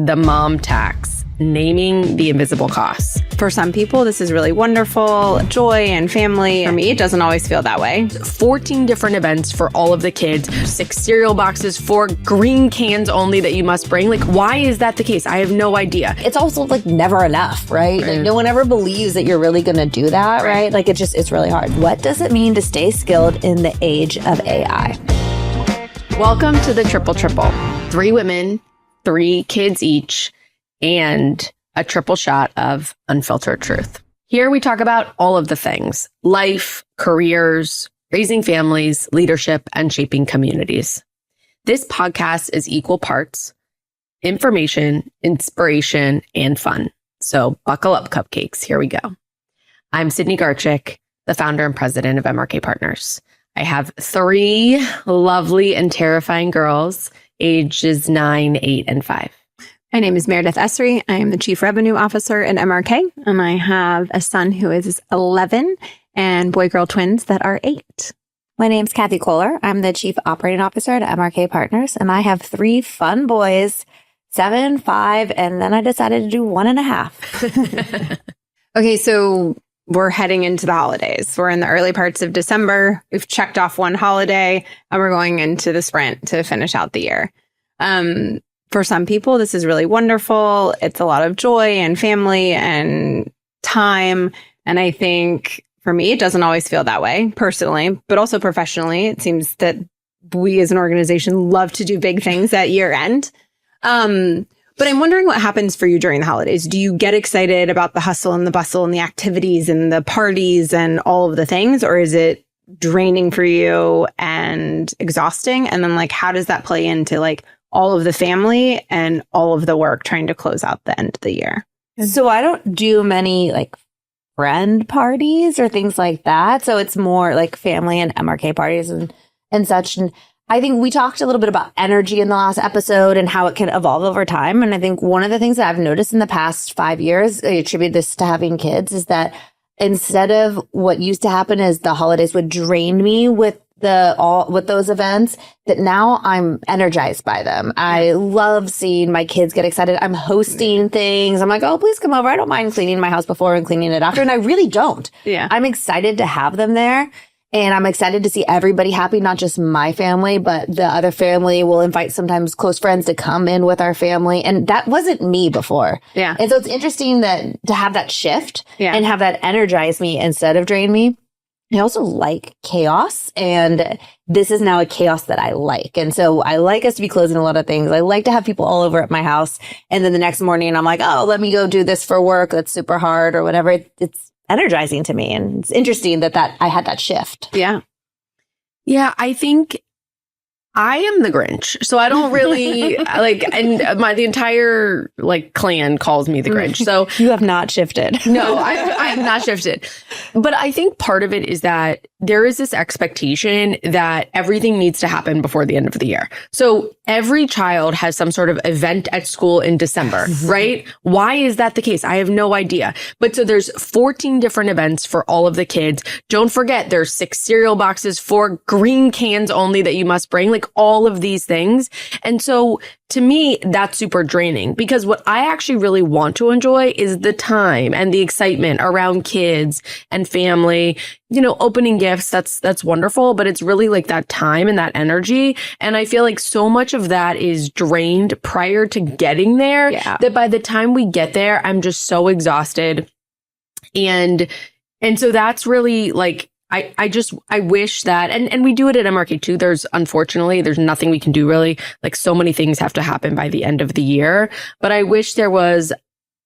the mom tax, naming the invisible costs. For some people, this is really wonderful, joy and family. For me, it doesn't always feel that way. 14 different events for all of the kids, 6 cereal boxes, 4 green cans only that you must bring. Like, why is that the case? I have no idea. It's also like never enough, right? Like no one ever believes that you're really going to do that, right? Like it's really hard. What does it mean to stay skilled in the age of AI? Welcome to the Triple. 3 women, 3 kids each, and a triple shot of unfiltered truth. Here we talk about all of the things: life, careers, raising families, leadership, and shaping communities. This podcast is equal parts information, inspiration, and fun. So buckle up, cupcakes. Here we go. I'm Sydne, the founder and president of MRK Partners. I have 3 lovely and terrifying girls, ages 9, 8, and 5. My name is Meredith. I am the Chief Revenue Officer at MRK, and I have a son who is 11 and boy-girl twins that are 8. My name's Cathy. I'm the Chief Operating Officer at MRK Partners, and I have 3 fun boys, 7, 5, and then I decided to do 1.5. Okay, so we're heading into the holidays. We're in the early parts of December. We've checked off one holiday, and we're going into the sprint to finish out the year. For some people, this is really wonderful. It's a lot of joy and family and time. And I think for me, it doesn't always feel that way personally, but also professionally. It seems that we as an organization love to do big things at year end. But I'm wondering what happens for you during the holidays. Do you get excited about the hustle and the bustle and the activities and the parties and all of the things? Or is it draining for you and exhausting? And then like, how does that play into like all of the family and all of the work trying to close out the end of the year? So I don't do many like friend parties or things like that. So it's more like family and MRK parties and such. And I think we talked a little bit about energy in the last episode and how it can evolve over time. And I think one of the things that I've noticed in the past 5 years, I attribute this to having kids, is that instead of what used to happen is the holidays would drain me with those events, that now I'm energized by them. I love seeing my kids get excited. I'm hosting things. I'm like, oh, please come over. I don't mind cleaning my house before and cleaning it after. And I really don't. Yeah. I'm excited to have them there. And I'm excited to see everybody happy, not just my family, but the other family. We'll invite sometimes close friends to come in with our family. And that wasn't me before. Yeah. And so it's interesting that to have that shift and have that energize me instead of drain me. I also like chaos, and this is now a chaos that I like. And so I like us to be closing a lot of things. I like to have people all over at my house. And then the next morning I'm like, oh, let me go do this for work. That's super hard or whatever. It's energizing to me. And it's interesting that I had that shift. Yeah. Yeah, I think I am the Grinch. So I don't really and the entire clan calls me the Grinch. So you have not shifted. No, I have not shifted. But I think part of it is that there is this expectation that everything needs to happen before the end of the year. So every child has some sort of event at school in December, right? Why is that the case? I have no idea. But so there's 14 different events for all of the kids. Don't forget, there's 6 cereal boxes, 4 green cans only that you must bring, like all of these things. And so to me, that's super draining, because what I actually really want to enjoy is the time and the excitement around kids and family, opening gifts. That's wonderful, but it's really like that time and that energy. And I feel like so much of that is drained prior to getting there that by the time we get there, I'm just so exhausted. And so that's really like, I wish that, and we do it at MRK too. There's nothing we can do really. Like so many things have to happen by the end of the year, but I wish there was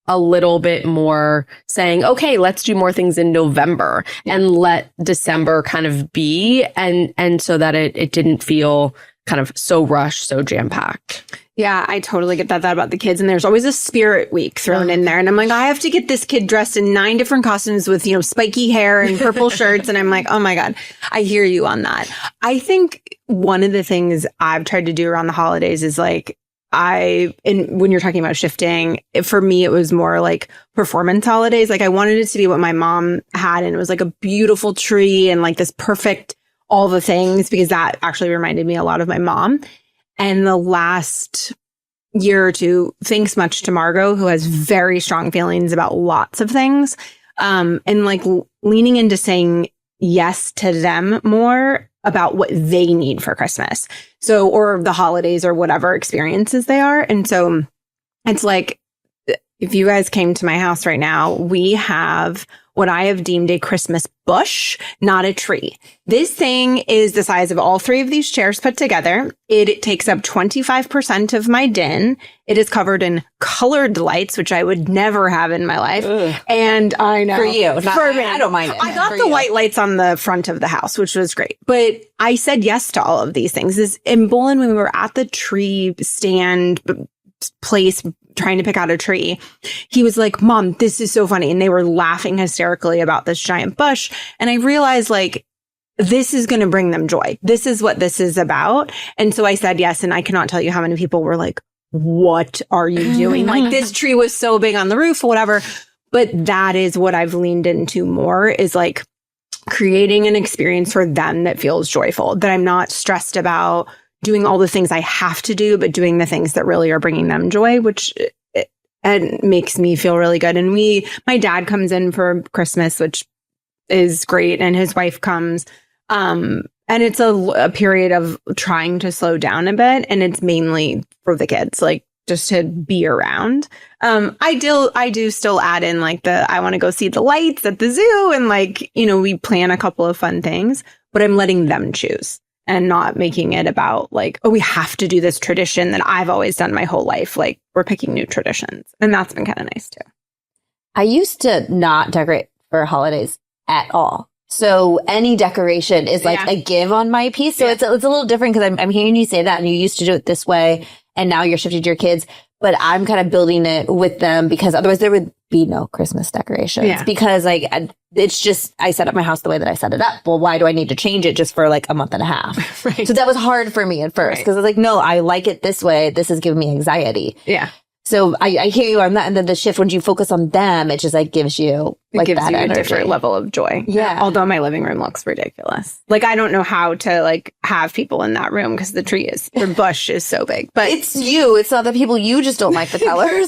a little bit more saying, okay, let's do more things in November and let December kind of be, and so that it didn't feel kind of so rushed, so jam-packed. Yeah, I totally get that about the kids. And there's always a spirit week thrown in there. And I'm like, I have to get this kid dressed in 9 different costumes with, spiky hair and purple shirts. And I'm like, oh my God, I hear you on that. I think one of the things I've tried to do around the holidays is like, and when you're talking about shifting, for me, it was more like performance holidays. Like I wanted it to be what my mom had. And it was like a beautiful tree and like this perfect, all the things, because that actually reminded me a lot of my mom. And the last year or two, thanks much to Margot, who has very strong feelings about lots of things. And like leaning into saying yes to them more about what they need for Christmas. So, or the holidays or whatever experiences they are. And so it's like, if you guys came to my house right now, we have what I have deemed a Christmas bush, not a tree. This thing is the size of all three of these chairs put together. It takes up 25% of my den. It is covered in colored lights, which I would never have in my life. Ugh. And I know. For you. For me. I don't mind it. I got For the you. white lights on the front of the house, which was great. But I said yes to all of these things. In Bolin, when we were at the tree stand place trying to pick out a tree, he was like, Mom, this is so funny. And they were laughing hysterically about this giant bush. And I realized like, this is going to bring them joy. This is what this is about. And so I said yes. And I cannot tell you how many people were like, what are you doing? Like this tree was so big on the roof or whatever. But that is what I've leaned into more, is like creating an experience for them that feels joyful, that I'm not stressed about doing all the things I have to do, but doing the things that really are bringing them joy, which it makes me feel really good. And my dad comes in for Christmas, which is great. And his wife comes. And it's a period of trying to slow down a bit. And it's mainly for the kids, like just to be around. I do still add in like I want to go see the lights at the zoo. And like, we plan a couple of fun things, but I'm letting them choose. And not making it about like, oh, we have to do this tradition that I've always done my whole life. Like we're picking new traditions. And that's been kind of nice too. I used to not decorate for holidays at all. So any decoration is like a give on my piece. So it's a little different because I'm hearing you say that and you used to do it this way and now you're shifting to your kids. But I'm kind of building it with them because otherwise there would be no Christmas decorations because like it's just, I set up my house the way that I set it up. Well, why do I need to change it just for like a month and a half? Right. So that was hard for me at first because I was like, no, I like it this way. This is giving me anxiety. Yeah. So I hear you on that. And then the shift, when you focus on them, it just like gives you like it gives that you energy. a different level of joy. Yeah. Although my living room looks ridiculous. Like I don't know how to like have people in that room because the bush is so big. But it's you. It's not the people. You just don't like the colors.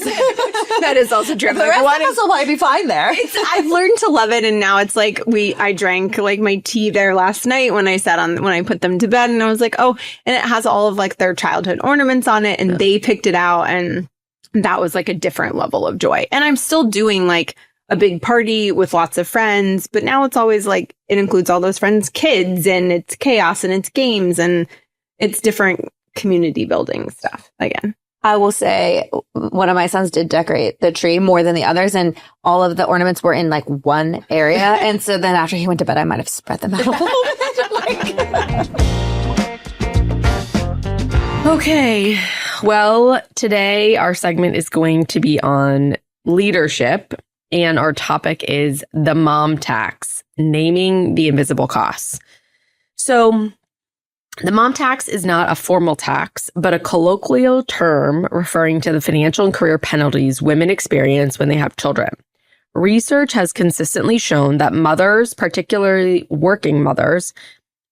that is also true. The rest of us will probably be fine there. I've learned to love it, and now it's like I drank like my tea there last night when I put them to bed, and I was like, oh, and it has all of like their childhood ornaments on it, and they picked it out, and that was like a different level of joy. And I'm still doing like a big party with lots of friends, but now it's always like it includes all those friends' kids, and it's chaos, and it's games, and it's different community building stuff again. I will say one of my sons did decorate the tree more than the others, and all of the ornaments were in like one area. And so then after he went to bed, I might have spread them out a little bit. Okay. Well, today our segment is going to be on leadership, and our topic is the mom tax, naming the invisible costs. So the mom tax is not a formal tax, but a colloquial term referring to the financial and career penalties women experience when they have children. Research has consistently shown that mothers, particularly working mothers,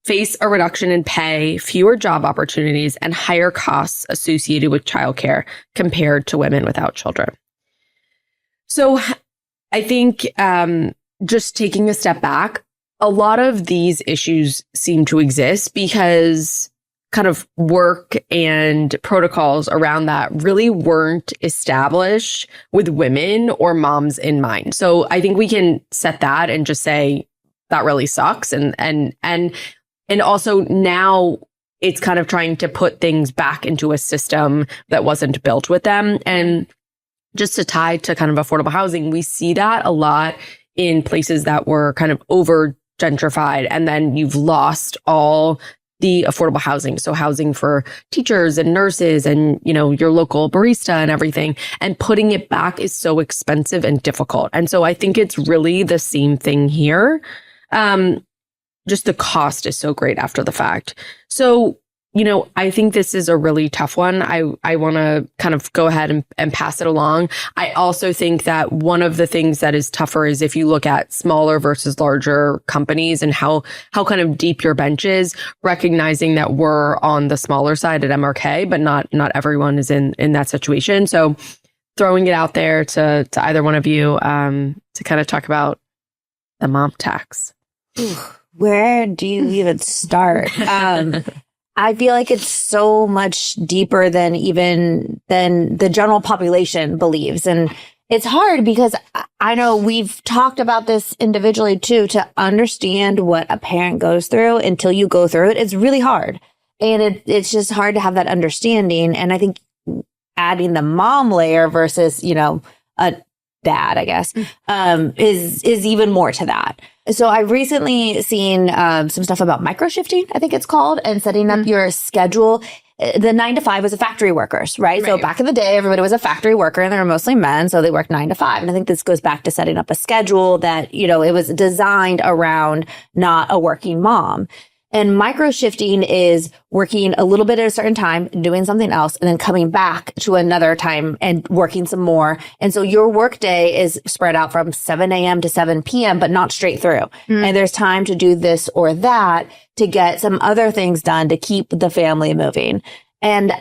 face a reduction in pay, fewer job opportunities, and higher costs associated with childcare compared to women without children. So I think just taking a step back, a lot of these issues seem to exist because kind of work and protocols around that really weren't established with women or moms in mind. So I think we can set that and just say that really sucks. And also now it's kind of trying to put things back into a system that wasn't built with them. And just to tie to kind of affordable housing, we see that a lot in places that were kind of over gentrified, and then you've lost all the affordable housing. So housing for teachers and nurses and, your local barista and everything. And putting it back is so expensive and difficult. And so I think it's really the same thing here. Just the cost is so great after the fact. So I think this is a really tough one. I want to kind of go ahead and pass it along. I also think that one of the things that is tougher is if you look at smaller versus larger companies and how kind of deep your bench is, recognizing that we're on the smaller side at MRK, but not everyone is in that situation. So throwing it out there to either one of you to kind of talk about the mom tax. Where do you even start? I feel like it's so much deeper than the general population believes. And it's hard because I know we've talked about this individually too, to understand what a parent goes through until you go through it. It's really hard. And it's just hard to have that understanding. And I think adding the mom layer versus, a dad, I guess, is even more to that. So I've recently seen some stuff about microshifting, I think it's called, and setting up your schedule. The 9 to 5 was a factory workers, right? So back in the day, everybody was a factory worker and they were mostly men. So they worked 9 to 5. And I think this goes back to setting up a schedule that, it was designed around not a working mom. And microshifting is working a little bit at a certain time, doing something else, and then coming back to another time and working some more. And so your work day is spread out from 7 a.m. to 7 p.m., but not straight through. And there's time to do this or that to get some other things done to keep the family moving. And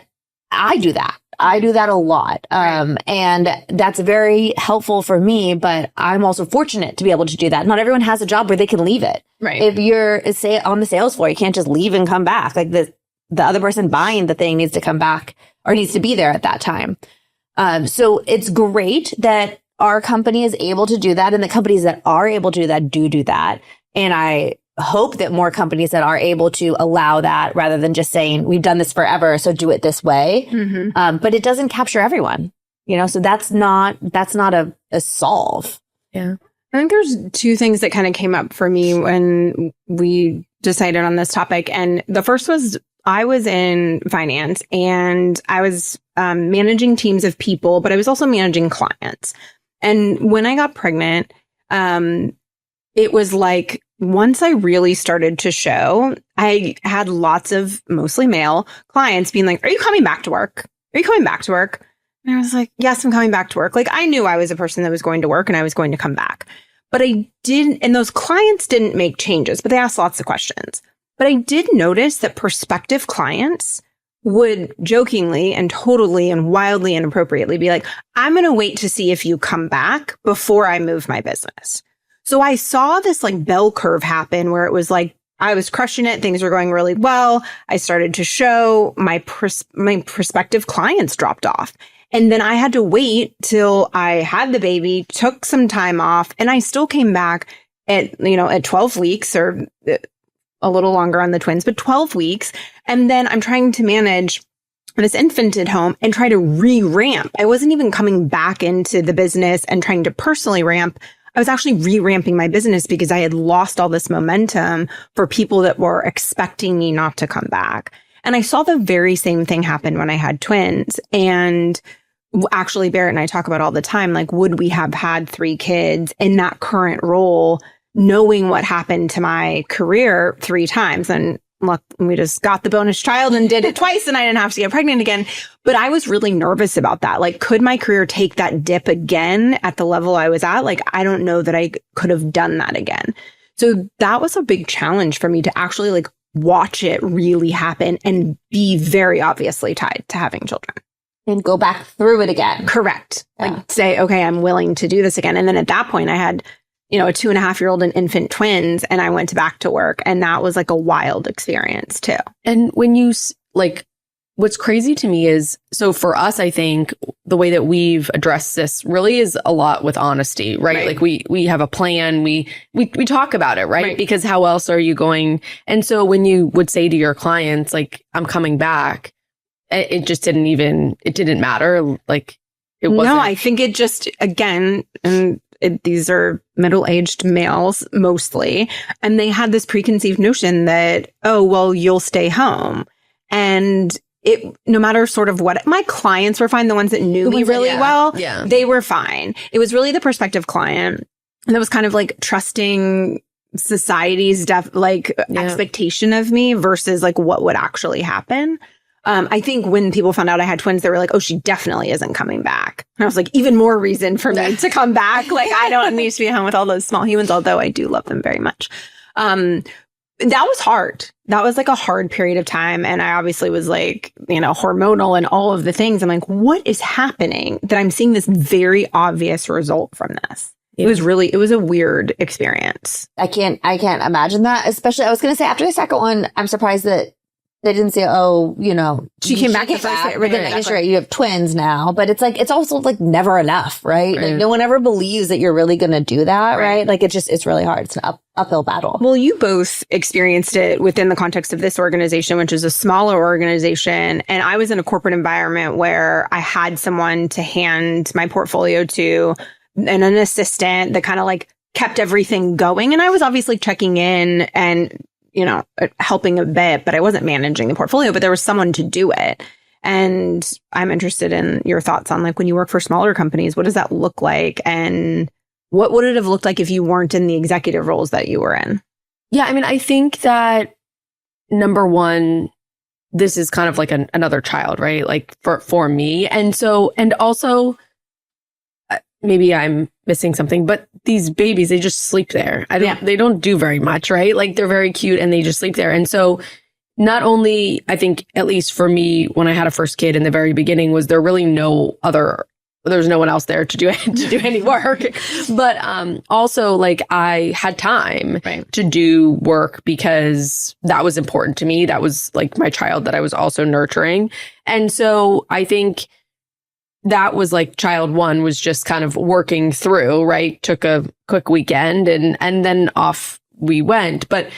I do that. I do that a lot. And that's very helpful for me, but I'm also fortunate to be able to do that. Not everyone has a job where they can leave it. Right. If you're on the sales floor, you can't just leave and come back. Like the other person buying the thing needs to come back or needs to be there at that time. So it's great that our company is able to do that. And the companies that are able to do that do that. And I hope that more companies that are able to allow that rather than just saying, we've done this forever, so do it this way. But it doesn't capture everyone, so that's not a solve. Yeah. I think there's two things that kind of came up for me when we decided on this topic. And the first was I was in finance and I was managing teams of people, but I was also managing clients. And when I got pregnant, it was like, once I really started to show, I had lots of mostly male clients being like, are you coming back to work? Are you coming back to work? And I was like, yes, I'm coming back to work. Like I knew I was a person that was going to work and I was going to come back. But I didn't, and those clients didn't make changes, but they asked lots of questions. But I did notice that prospective clients would jokingly and totally and wildly inappropriately be like, I'm going to wait to see if you come back before I move my business. So I saw this like bell curve happen where it was like, I was crushing it. Things were going really well. I started to show my prospective clients dropped off. And then I had to wait till I had the baby, took some time off, and I still came back at 12 weeks or a little longer on the twins, but 12 weeks. And then I'm trying to manage this infant at home and try to re-ramp. I wasn't even coming back into the business and trying to personally ramp. I was actually re-ramping my business because I had lost all this momentum for people that were expecting me not to come back. And I saw the very same thing happen when I had twins. And actually, Barrett and I talk about all the time, like, would we have had 3 kids in that current role, knowing what happened to my career 3 times? And look, we just got the bonus child and did it twice and I didn't have to get pregnant again. But I was really nervous about that. Like, could my career take that dip again at the level I was at? Like, I don't know that I could have done that again. So that was a big challenge for me to actually like watch it really happen and be very obviously tied to having children. And go back through it again. Correct. Yeah. Like say, okay, I'm willing to do this again. And then at that point I had a 2.5-year-old and infant twins, and I went back to work. And that was like a wild experience too. And when you what's crazy to me is, so for us, I think the way that we've addressed this really is a lot with honesty, right? Like we have a plan, we talk about it, right? Because how else are you going? And so when you would say to your clients, like, I'm coming back, it just didn't matter. Like it wasn't. No, I think it just, again, and these are middle-aged males mostly, and they had this preconceived notion that, oh, well, you'll stay home. And no matter sort of what, my clients were fine. The ones that knew me really well, they were fine. It was really the prospective client that was kind of like trusting society's expectation of me versus like what would actually happen. I think when people found out I had twins, they were like, oh, she definitely isn't coming back. And I was like, even more reason for me to come back. Like, I don't need to be home with all those small humans, although I do love them very much. That was hard. That was like a hard period of time. And I obviously was like, hormonal and all of the things. I'm like, what is happening that I'm seeing this very obvious result from this? Yeah. It was a weird experience. I can't imagine that. Especially, I was going to say after the second one, I'm surprised that they didn't say, oh, she came back. Right, you have twins now, but it's also like never enough, right? Like no one ever believes that you're really going to do that, right? Like it's really hard. It's an uphill battle. Well, you both experienced it within the context of this organization, which is a smaller organization. And I was in a corporate environment where I had someone to hand my portfolio to and an assistant that kind of like kept everything going. And I was obviously checking in and helping a bit, but I wasn't managing the portfolio, but there was someone to do it. And I'm interested in your thoughts on like when you work for smaller companies, what does that look like? And what would it have looked like if you weren't in the executive roles that you were in? Yeah, I mean, I think that number one, this is kind of like another child, right? Like for me. And also maybe I'm missing something, but these babies, they just sleep there. They don't do very much, right? Like they're very cute and they just sleep there. And so not only, I think, at least for me, when I had a first kid in the very beginning, was there really there's no one else there to do any work. But also like I had time to do work because that was important to me. That was like my child that I was also nurturing. And so I think that was like child one was just kind of working through, right? Took a quick weekend and then off we went. But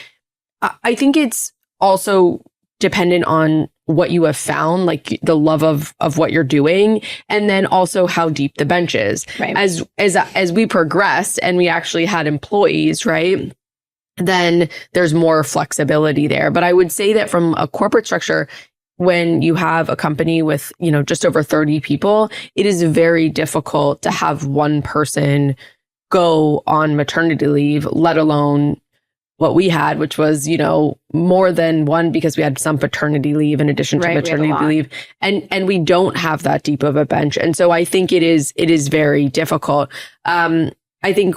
I think it's also dependent on what you have found, like the love of what you're doing, and then also how deep the bench is. Right. As we progressed and we actually had employees, right? Then there's more flexibility there. But I would say that from a corporate structure, when you have a company with, just over 30 people, it is very difficult to have one person go on maternity leave, let alone what we had, which was, more than one because we had some paternity leave in addition to maternity leave. And we don't have that deep of a bench. And so I think it is very difficult. I think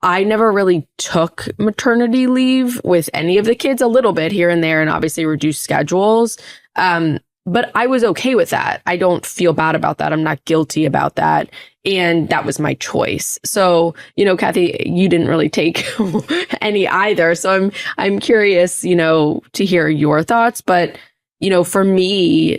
I never really took maternity leave with any of the kids, a little bit here and there, and obviously reduced schedules. But I was okay with that. I don't feel bad about that. I'm not guilty about that. And that was my choice. So, Cathy, you didn't really take any either. So I'm curious, to hear your thoughts. But, for me,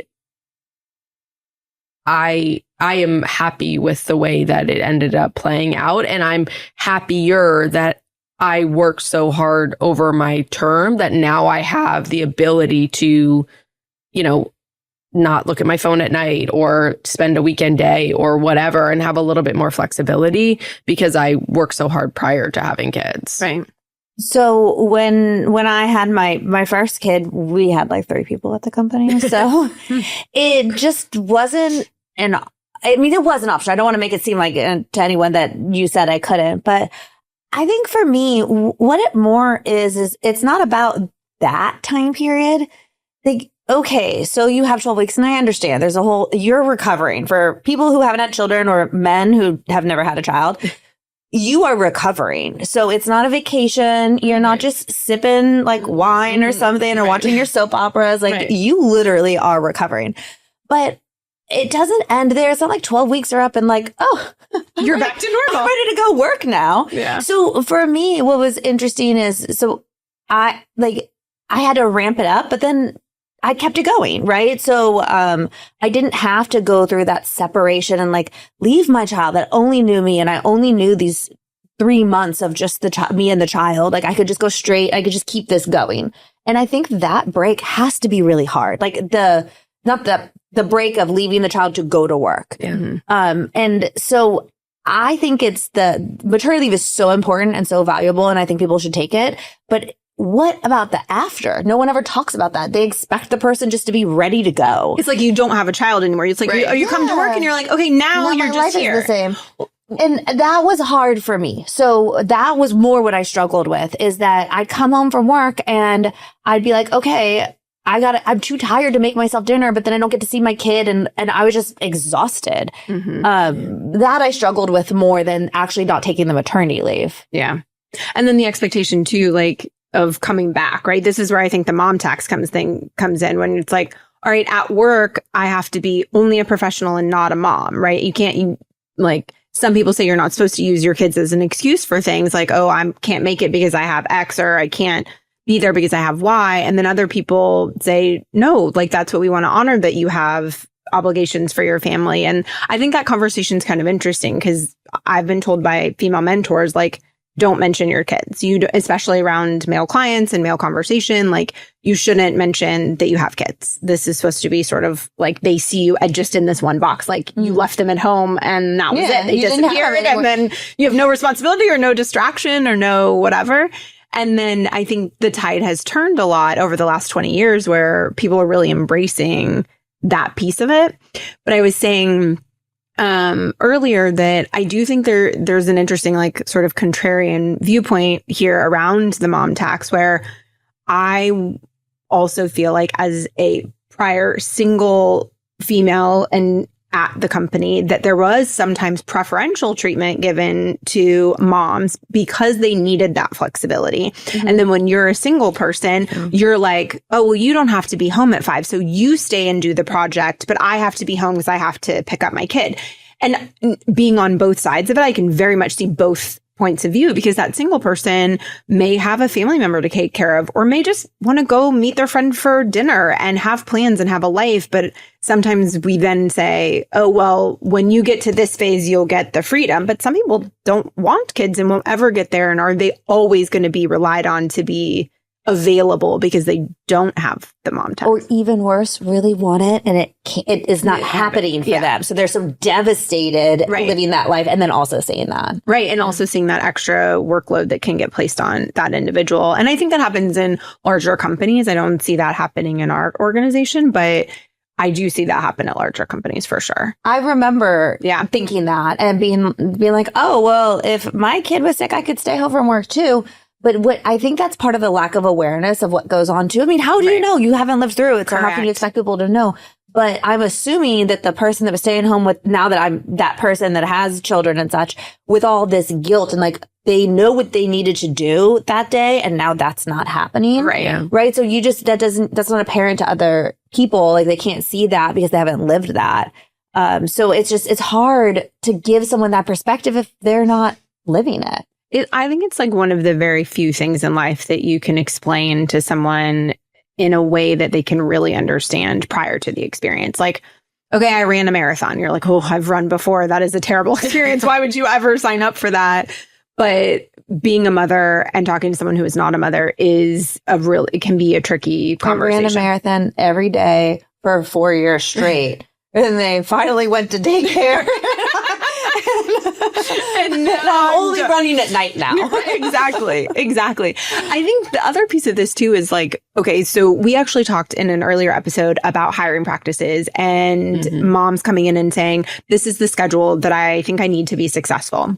I am happy with the way that it ended up playing out. And I'm happier that I worked so hard over my term that now I have the ability to, not look at my phone at night or spend a weekend day or whatever and have a little bit more flexibility because I worked so hard prior to having kids. Right. So when I had my first kid, we had like 3 people at the company. So it just wasn't it was an option. I don't want to make it seem like to anyone that you said I couldn't, but I think for me, what it more is it's not about that time period. Like, okay, so you have 12 weeks and I understand you're recovering. For people who haven't had children or men who have never had a child, you are recovering. So it's not a vacation. You're not just sipping like wine or something or watching your soap operas. Like you literally are recovering. But it doesn't end there. It's not like 12 weeks are up and like, oh, you're back to normal. I'm ready to go work now. Yeah. So for me, what was interesting is, I had to ramp it up, but then I kept it going, right? So I didn't have to go through that separation and like leave my child that only knew me and I only knew these 3 months of just me and the child. Like I could just go straight. I could just keep this going. And I think that break has to be really hard. Like not the break of leaving the child to go to work. Yeah. And so I think the maternity leave is so important and so valuable and I think people should take it. But what about the after? No one ever talks about that. They expect the person just to be ready to go. It's like you don't have a child anymore. It's like you come to work and you're like, okay, now you're just here. Is the same. And that was hard for me. So that was more what I struggled with, is that I'd come home from work and I'd be like, okay, I'm too tired to make myself dinner, but then I don't get to see my kid. And I was just exhausted. That I struggled with more than actually not taking the maternity leave. Yeah. And then the expectation too, like, of coming back, right? This is where I think the mom tax comes in, when it's like, all right, at work, I have to be only a professional and not a mom, right? Like, some people say you're not supposed to use your kids as an excuse for things like, oh, I can't make it because I have X, or I can't be there because I have Y. And then other people say, no, like, that's what we want to honor, that you have obligations for your family. And I think that conversation is kind of interesting, because I've been told by female mentors, like, don't mention your kids. Especially around male clients and male conversation, like, you shouldn't mention that you have kids. This is supposed to be sort of like, they see you just in this one box, like you left them at home and that was it. They disappeared, and then you have no responsibility or no distraction or no whatever. And then I think the tide has turned a lot over the last 20 years where people are really embracing that piece of it. But I was saying earlier that I do think there's an interesting, like, sort of contrarian viewpoint here around the mom tax, where I also feel like, as a prior single female and at the company, that there was sometimes preferential treatment given to moms because they needed that flexibility. And then when you're a single person, you're like, oh, well, you don't have to be home at 5. So you stay and do the project, but I have to be home because I have to pick up my kid. And being on both sides of it, I can very much see both points of view, because that single person may have a family member to take care of, or may just want to go meet their friend for dinner and have plans and have a life. But sometimes we then say, oh, well, when you get to this phase, you'll get the freedom. But some people don't want kids and won't ever get there. And are they always going to be relied on to be available because they don't have the mom tax? Or even worse, really want it, and it is not happening for them. So they're so devastated living that life, and then also saying that. Right. And also seeing that extra workload that can get placed on that individual. And I think that happens in larger companies. I don't see that happening in our organization, but I do see that happen at larger companies for sure. I remember thinking that and being like, oh, well, if my kid was sick, I could stay home from work too. But what I think that's part of the lack of awareness of what goes on too. I mean, how do you know? You haven't lived through it. So how can you expect people to know? But I'm assuming that the person that was staying home with, now that I'm that person that has children and such, with all this guilt, and like, they know what they needed to do that day, and now that's not happening. Right. So that's not apparent to other people. Like, they can't see that because they haven't lived that. So it's hard to give someone that perspective if they're not living it. I think it's like one of the very few things in life that you can explain to someone in a way that they can really understand prior to the experience. Like, okay, I ran a marathon. You're like, oh, I've run before. That is a terrible experience. Why would you ever sign up for that? But being a mother and talking to someone who is not a mother it can be a tricky conversation. I ran a marathon every day for 4 years straight. And they finally went to daycare. And I'm only running at night now. Exactly. I think the other piece of this too is like, okay, so we actually talked in an earlier episode about hiring practices and moms coming in and saying, this is the schedule that I think I need to be successful.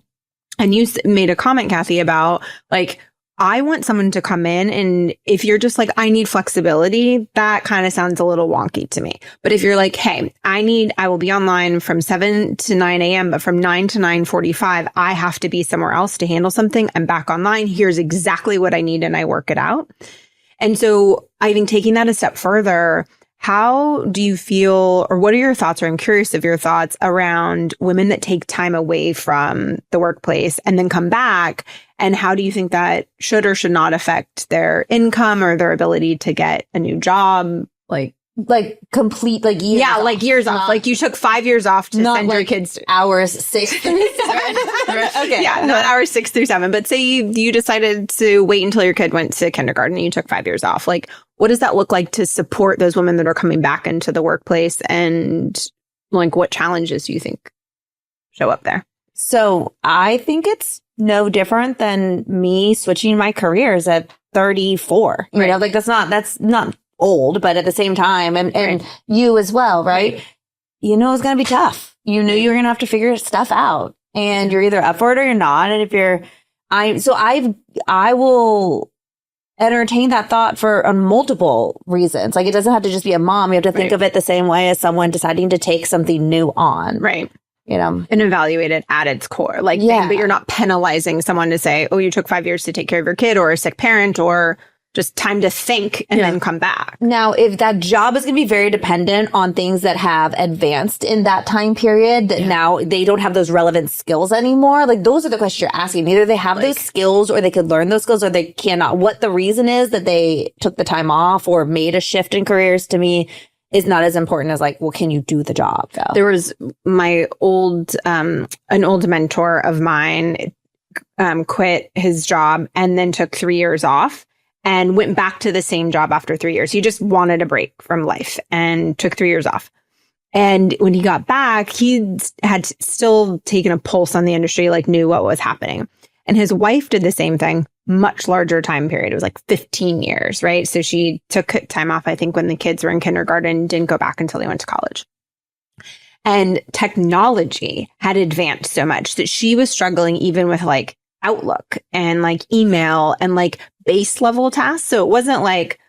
And you made a comment, Cathy, about like, I want someone to come in, and if you're just like, I need flexibility, that kind of sounds a little wonky to me. But if you're like, hey, I will be online from 7 to 9 a.m., but from 9 to 9:45, I have to be somewhere else to handle something. I'm back online. Here's exactly what I need, and I work it out. And so I think taking that a step further, how do you feel, or what are your thoughts, or I'm curious of your thoughts around women that take time away from the workplace and then come back? And how do you think that should or should not affect their income or their ability to get a new job? Like complete, like years off. Like years off. Like you took 5 years off to send your kids to hours 6 through 7. Okay. Yeah, no, hours 6 through 7. But say you decided to wait until your kid went to kindergarten and you took 5 years off. Like, what does that look like to support those women that are coming back into the workplace? And like, what challenges do you think show up there? So I think it's no different than me switching my careers at 34. You know, like that's not old, but at the same time, and you as well, right? You know, it's going to be tough. You knew you were going to have to figure stuff out. and you're either up for it or you're not. And if you're, I will entertain that thought for multiple reasons. Like, it doesn't have to just be a mom. You have to think of it the same way as someone deciding to take something new on. Right. You know, and evaluate it at its core. Like, but you're not penalizing someone to say, oh, you took 5 years to take care of your kid, or a sick parent, or just time to think and then come back. Now, if that job is going to be very dependent on things that have advanced in that time period, that now they don't have those relevant skills anymore. Like, those are the questions you're asking. Either they have those skills, or they could learn those skills, or they cannot. What the reason is that they took the time off or made a shift in careers, to me, is not as important as like, well, can you do the job though? There was my old, an old mentor of mine, quit his job and then took 3 years off and went back to the same job after 3 years. He just wanted a break from life and took 3 years off. And when he got back, he had still taken a pulse on the industry, like knew what was happening. And his wife did the same thing, much larger time period. It was like 15 years, right? So she took time off, I think, when the kids were in kindergarten, didn't go back until they went to college. And technology had advanced so much that she was struggling even with like Outlook and like email and like base level tasks. So it wasn't like,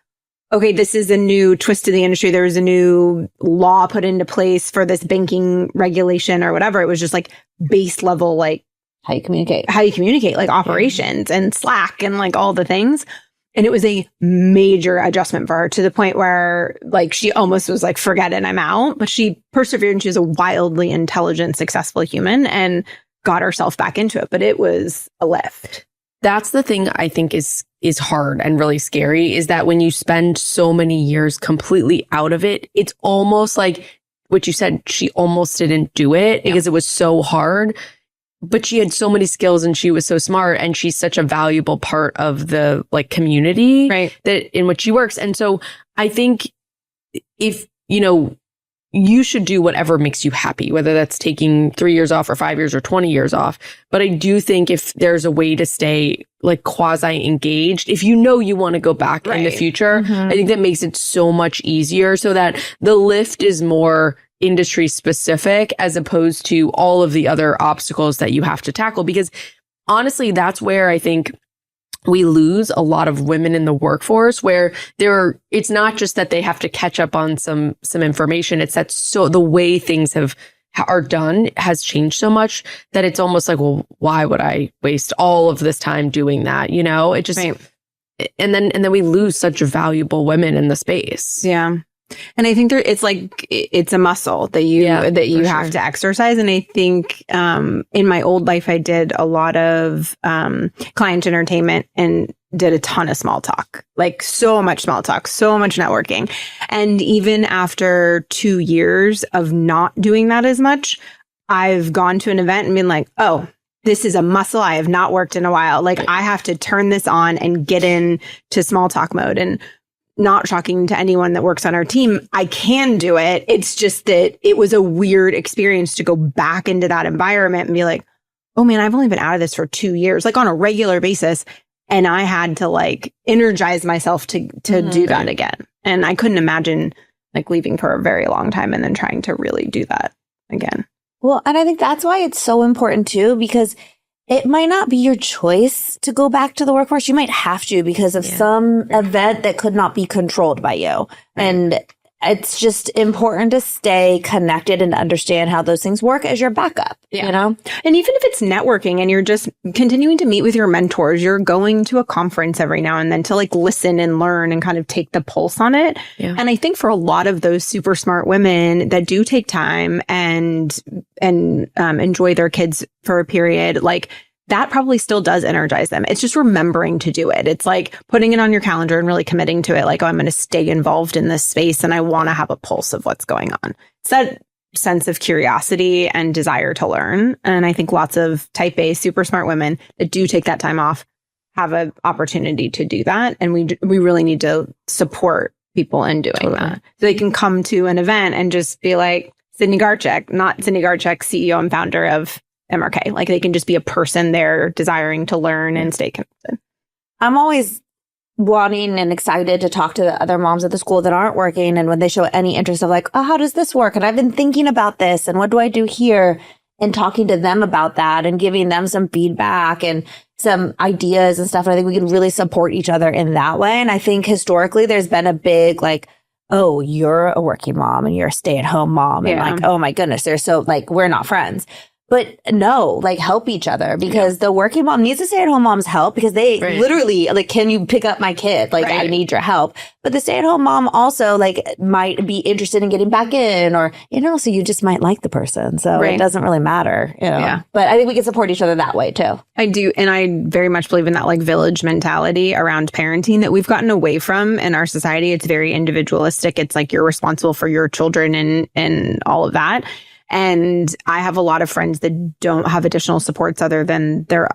okay, this is a new twist to the industry. There was a new law put into place for this banking regulation or whatever. It was just like base level, like how you communicate, like operations and Slack and like all the things. And it was a major adjustment for her, to the point where like she almost was like, forget it, I'm out. But she persevered, and she was a wildly intelligent, successful human and got herself back into it. But it was a lift. That's the thing I think is hard and really scary, is that when you spend so many years completely out of it, it's almost like what you said, she almost didn't do it because it was so hard. But she had so many skills and she was so smart, and she's such a valuable part of the like community that in which she works. And so I think if, you know, you should do whatever makes you happy, whether that's taking 3 years off or 5 years or 20 years off. But I do think if there's a way to stay like quasi engaged, if you know you want to go back in the future, I think that makes it so much easier, so that the lift is more industry specific as opposed to all of the other obstacles that you have to tackle. Because honestly, that's where I think we lose a lot of women in the workforce, where it's not just that they have to catch up on some information. It's that the way things are done has changed so much that it's almost like, well, why would I waste all of this time doing that? You know, it just, and then we lose such valuable women in the space. Yeah. And I think it's like, it's a muscle that you have to exercise. And I think in my old life, I did a lot of client entertainment and did a ton of small talk, like so much small talk, so much networking. And even after 2 years of not doing that as much, I've gone to an event and been like, oh, this is a muscle I have not worked in a while. Like I have to turn this on and get into small talk mode. And not shocking to anyone that works on our team, I can do it. It's just that it was a weird experience to go back into that environment and be like, oh man, I've only been out of this for 2 years, like on a regular basis. And I had to like energize myself to do that again. And I couldn't imagine like leaving for a very long time and then trying to really do that again. Well, and I think that's why it's so important too, because it might not be your choice to go back to the workforce. You might have to because of some event that could not be controlled by you. And it's just important to stay connected and understand how those things work as your backup, you know? And even if it's networking and you're just continuing to meet with your mentors, you're going to a conference every now and then to like listen and learn and kind of take the pulse on it. Yeah. And I think for a lot of those super smart women that do take time and enjoy their kids for a period, like that probably still does energize them. It's just remembering to do it. It's like putting it on your calendar and really committing to it. Like, oh, I'm going to stay involved in this space and I want to have a pulse of what's going on. It's that sense of curiosity and desire to learn. And I think lots of type A, super smart women that do take that time off have an opportunity to do that. And we really need to support people in doing that. So they can come to an event and just be like, Sydne Garczyk, not Sydne Garczyk, CEO and founder of MRK. Like they can just be a person there desiring to learn and stay connected. I'm always wanting and excited to talk to the other moms at the school that aren't working. And when they show any interest of like, oh, how does this work? And I've been thinking about this. And what do I do here? and talking to them about that and giving them some feedback and some ideas and stuff. And I think we can really support each other in that way. And I think historically there's been a big like, oh, you're a working mom and you're a stay-at-home mom. And like, oh my goodness, they're so like, we're not friends. But no, like help each other because the working mom needs the stay-at-home mom's help because they literally like, can you pick up my kid? Like I need your help. But the stay-at-home mom also like might be interested in getting back in or, you know, so you just might like the person. So it doesn't really matter, you know. Yeah. But I think we can support each other that way too. I do. And I very much believe in that like village mentality around parenting that we've gotten away from in our society. It's very individualistic. It's like you're responsible for your children and all of that. And I have a lot of friends that don't have additional supports other than their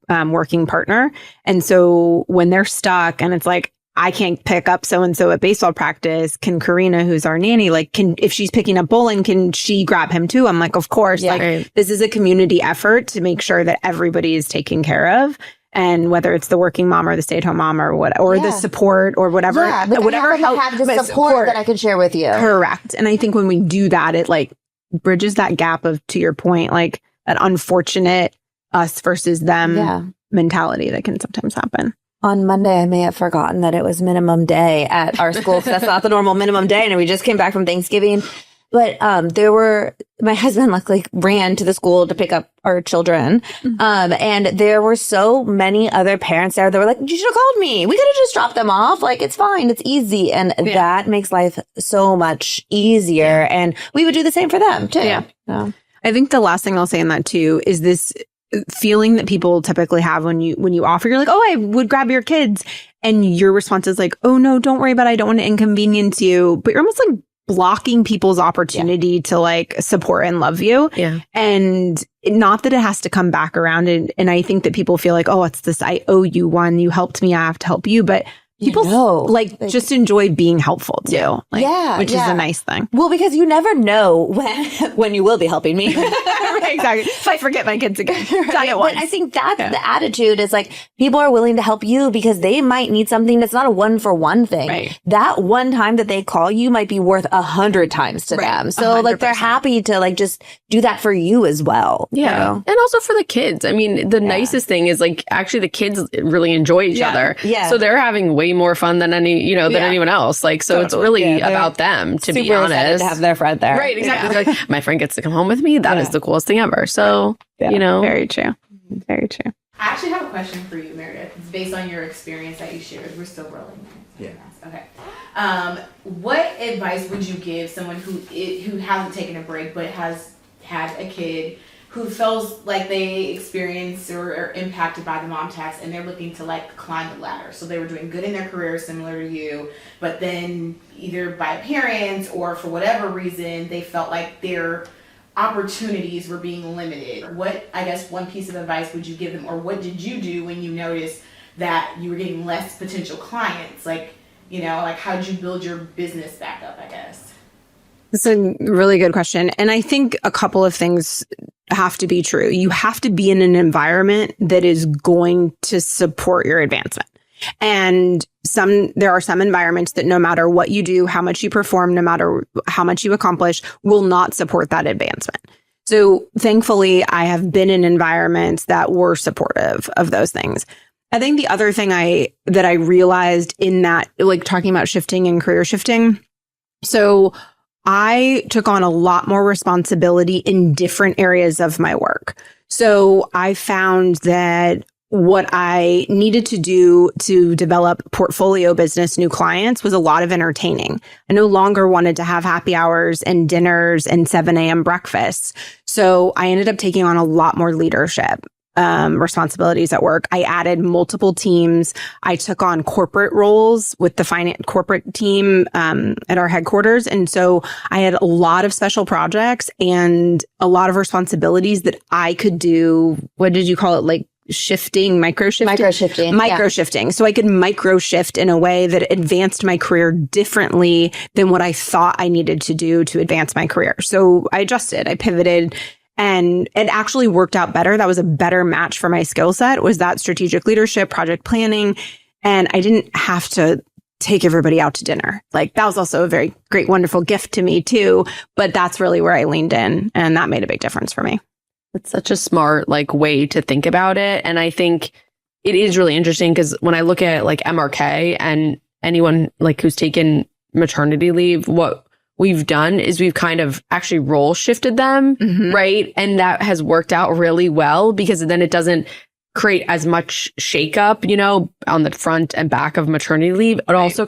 working partner. And so when they're stuck and it's like, I can't pick up so-and-so at baseball practice, can Karina, who's our nanny, like, if she's picking up bowling, can she grab him too? I'm like, of course. This is a community effort to make sure that everybody is taken care of. And whether it's the working mom or the stay-at-home mom or what, or the support or whatever, whatever help, have the support that I can share with you. Correct. And I think when we do that, it like bridges that gap of, to your point, like that unfortunate us versus them mentality that can sometimes happen. On Monday, I may have forgotten that it was minimum day at our school because that's not the normal minimum day. And we just came back from Thanksgiving. But my husband luckily ran to the school to pick up our children. And there were so many other parents there that were like, you should have called me. We could have just dropped them off. Like, it's fine. It's easy. And that makes life so much easier. And we would do the same for them too. Yeah. So. I think the last thing I'll say on that too is this feeling that people typically have when you offer, you're like, oh, I would grab your kids. And your response is like, oh no, don't worry about it. I don't want to inconvenience you. But you're almost like blocking people's opportunity to like support and love you. Yeah. And not that it has to come back around. And I think that people feel like, oh, it's this, I owe you one. You helped me. I have to help you. But people like just enjoy being helpful too. Which is a nice thing. Well, because you never know when you will be helping me. Exactly. If I forget my kids again. Done it once. But I think that's the attitude is like people are willing to help you because they might need something that's not a one for one thing. Right. That one time that they call you might be worth 100 times to them. So 100%. Like they're happy to like just do that for you as well. Yeah. You know? And also for the kids. I mean, the nicest thing is like actually the kids really enjoy each other. Yeah. So they're having way more fun than anyone else. Like, so it's really about them, to be honest. To have their friend there. Right, exactly. Yeah. Like, my friend gets to come home with me. That is the coolest thing ever. So, Very true. Very true. I actually have a question for you, Meredith. It's based on your experience that you shared. We're still rolling. Yeah. Okay. What advice would you give someone who hasn't taken a break but has had a kid who feels like they experienced or are impacted by the mom tax and they're looking to like climb the ladder? So they were doing good in their career similar to you, but then either by parents or for whatever reason, they felt like their opportunities were being limited. What, I guess, one piece of advice would you give them, or what did you do when you noticed that you were getting less potential clients? Like, like how did you build your business back up, I guess? That's a really good question. And I think a couple of things have to be true. You have to be in an environment that is going to support your advancement. And there are some environments that no matter what you do, how much you perform, no matter how much you accomplish, will not support that advancement. So thankfully, I have been in environments that were supportive of those things. I think the other thing that I realized in that, like talking about shifting and career shifting, so I took on a lot more responsibility in different areas of my work. So I found that what I needed to do to develop portfolio business, new clients, was a lot of entertaining. I no longer wanted to have happy hours and dinners and 7 a.m. breakfasts. So I ended up taking on a lot more leadership responsibilities at work. I added multiple teams. I took on corporate roles with the corporate team at our headquarters. And so I had a lot of special projects and a lot of responsibilities that I could do. What did you call it? Like micro shifting. So I could micro shift in a way that advanced my career differently than what I thought I needed to do to advance my career. So I adjusted, I pivoted, and it actually worked out better. That was a better match for my skill set, was that strategic leadership, project planning. And I didn't have to take everybody out to dinner. Like that was also a very great, wonderful gift to me too. But that's really where I leaned in. And that made a big difference for me. It's such a smart like way to think about it. And I think it is really interesting because when I look at like MRK and anyone like who's taken maternity leave, what we've done is we've kind of actually role shifted them, right? And that has worked out really well because then it doesn't create as much shakeup, you know, on the front and back of maternity leave. But also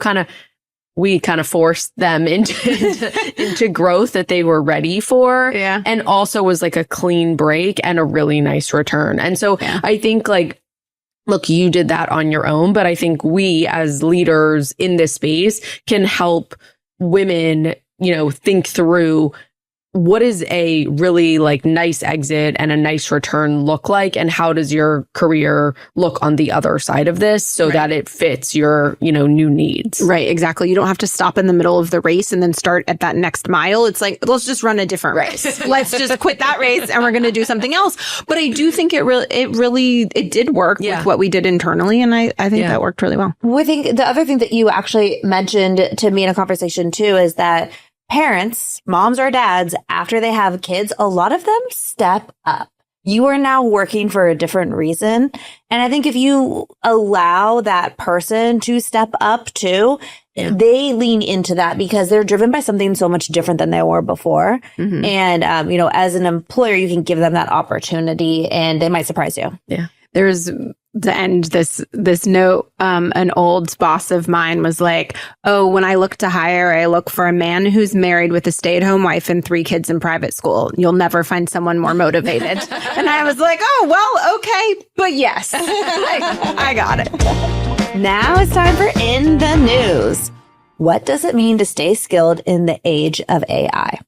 we kind of forced them into growth that they were ready for. Yeah. And also was like a clean break and a really nice return. And so I think like, look, you did that on your own, but I think we as leaders in this space can help women, you know, think through what is a really like nice exit and a nice return look like, and how does your career look on the other side of this so that it fits your, you know, new needs. Right, exactly. You don't have to stop in the middle of the race and then start at that next mile. It's like, let's just run a different race. Let's just quit that race and we're going to do something else. But I do think it really did work with what we did internally. And I think that worked really well. I think the other thing that you actually mentioned to me in a conversation too is that parents, moms or dads, after they have kids, a lot of them step up. You are now working for a different reason. And I think if you allow that person to step up too, they lean into that because they're driven by something so much different than they were before. And, you know, as an employer, you can give them that opportunity and they might surprise you. Yeah. There's to end this note, an old boss of mine was like, oh, when I look to hire, I look for a man who's married with a stay-at-home wife and 3 kids in private school. You'll never find someone more motivated. And I was like, oh, well, okay, but yes, I got it. Now it's time for In the News. What does it mean to stay skilled in the age of AI?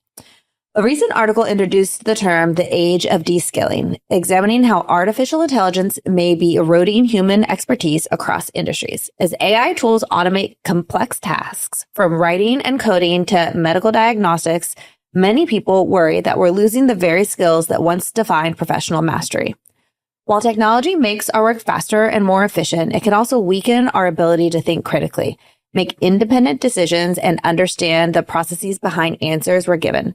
A recent article introduced the term the age of de-skilling, examining how artificial intelligence may be eroding human expertise across industries. As AI tools automate complex tasks, from writing and coding to medical diagnostics, many people worry that we're losing the very skills that once defined professional mastery. While technology makes our work faster and more efficient, it can also weaken our ability to think critically, make independent decisions, and understand the processes behind answers we're given.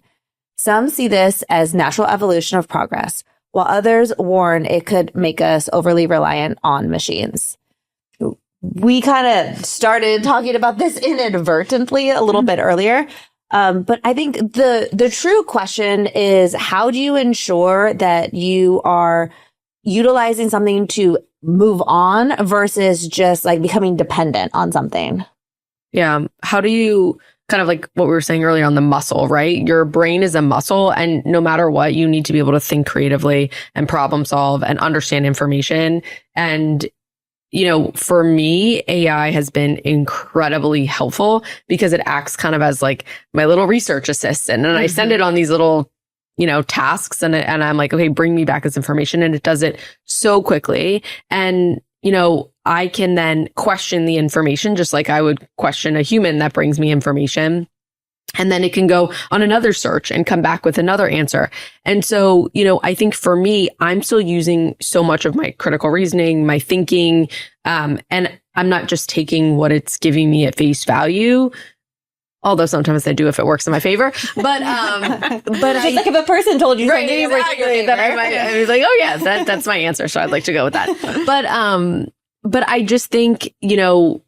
Some see this as natural evolution of progress, while others warn it could make us overly reliant on machines. We kind of started talking about this inadvertently a little bit earlier, but I think the true question is, how do you ensure that you are utilizing something to move on versus just like becoming dependent on something? Yeah. How do you kind of like what we were saying earlier on the muscle, right? Your brain is a muscle, and no matter what, you need to be able to think creatively and problem solve and understand information. And, you know, for me, AI has been incredibly helpful because it acts kind of as like my little research assistant. And I send it on these little, you know, tasks and I'm like, okay, bring me back this information. And it does it so quickly. And, you know, I can then question the information just like I would question a human that brings me information. And then it can go on another search and come back with another answer. And so, you know, I think for me, I'm still using so much of my critical reasoning, my thinking, and I'm not just taking what it's giving me at face value. Although sometimes I do if it works in my favor, but It's like if a person told you right, something, exactly, then I was like, oh yeah, that's my answer. So I'd like to go with that. But I just think, you know,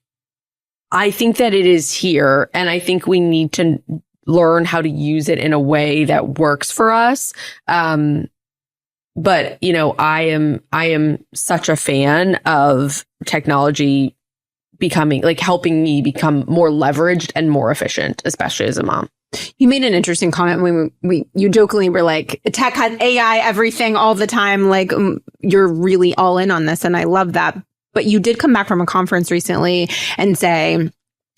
I think that it is here, and I think we need to learn how to use it in a way that works for us. But you know, I am such a fan of technology becoming like helping me become more leveraged and more efficient, especially as a mom. You made an interesting comment when you jokingly were like, tech has AI, everything all the time. Like you're really all in on this. And I love that. But you did come back from a conference recently and say,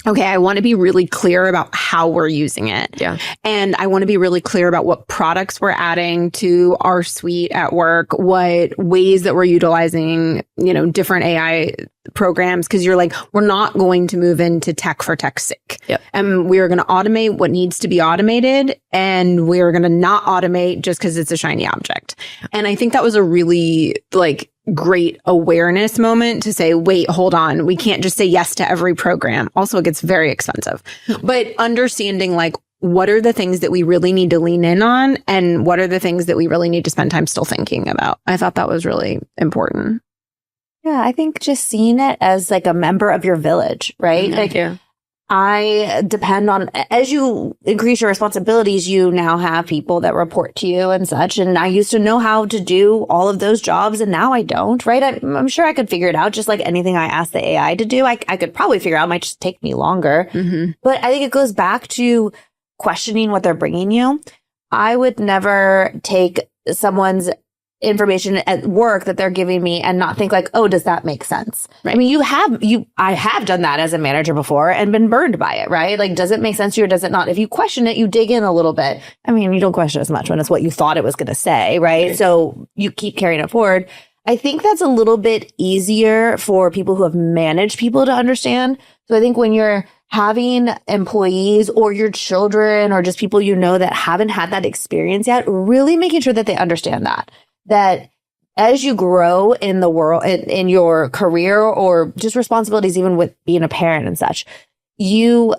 okay, I want to be really clear about how we're using it. Yeah. And I want to be really clear about what products we're adding to our suite at work, what ways that we're utilizing, you know, different AI programs. Cause you're like, we're not going to move into tech for tech's sake. Yep. And we're going to automate what needs to be automated. And we're going to not automate just because it's a shiny object. And I think that was a really like great awareness moment to say, wait, hold on. We can't just say yes to every program. Also, it gets very expensive. But understanding like what are the things that we really need to lean in on and what are the things that we really need to spend time still thinking about. I thought that was really important. Yeah, I think just seeing it as like a member of your village, right? Mhm. Like I depend on, as you increase your responsibilities, you now have people that report to you and such. And I used to know how to do all of those jobs and now I don't, right? I'm sure I could figure it out. Just like anything I asked the AI to do, I could probably figure out. It might just take me longer. Mm-hmm. But I think it goes back to questioning what they're bringing you. I would never take someone's information at work that they're giving me and not think like, oh, does that make sense? Right. I mean, I have done that as a manager before and been burned by it, right? Like, does it make sense to you or does it not? If you question it, you dig in a little bit. I mean, you don't question as much when it's what you thought it was going to say, right? So you keep carrying it forward. I think that's a little bit easier for people who have managed people to understand. So I think when you're having employees or your children or just people you know that haven't had that experience yet, really making sure that they understand that as you grow in the world, in your career or just responsibilities, even with being a parent and such, you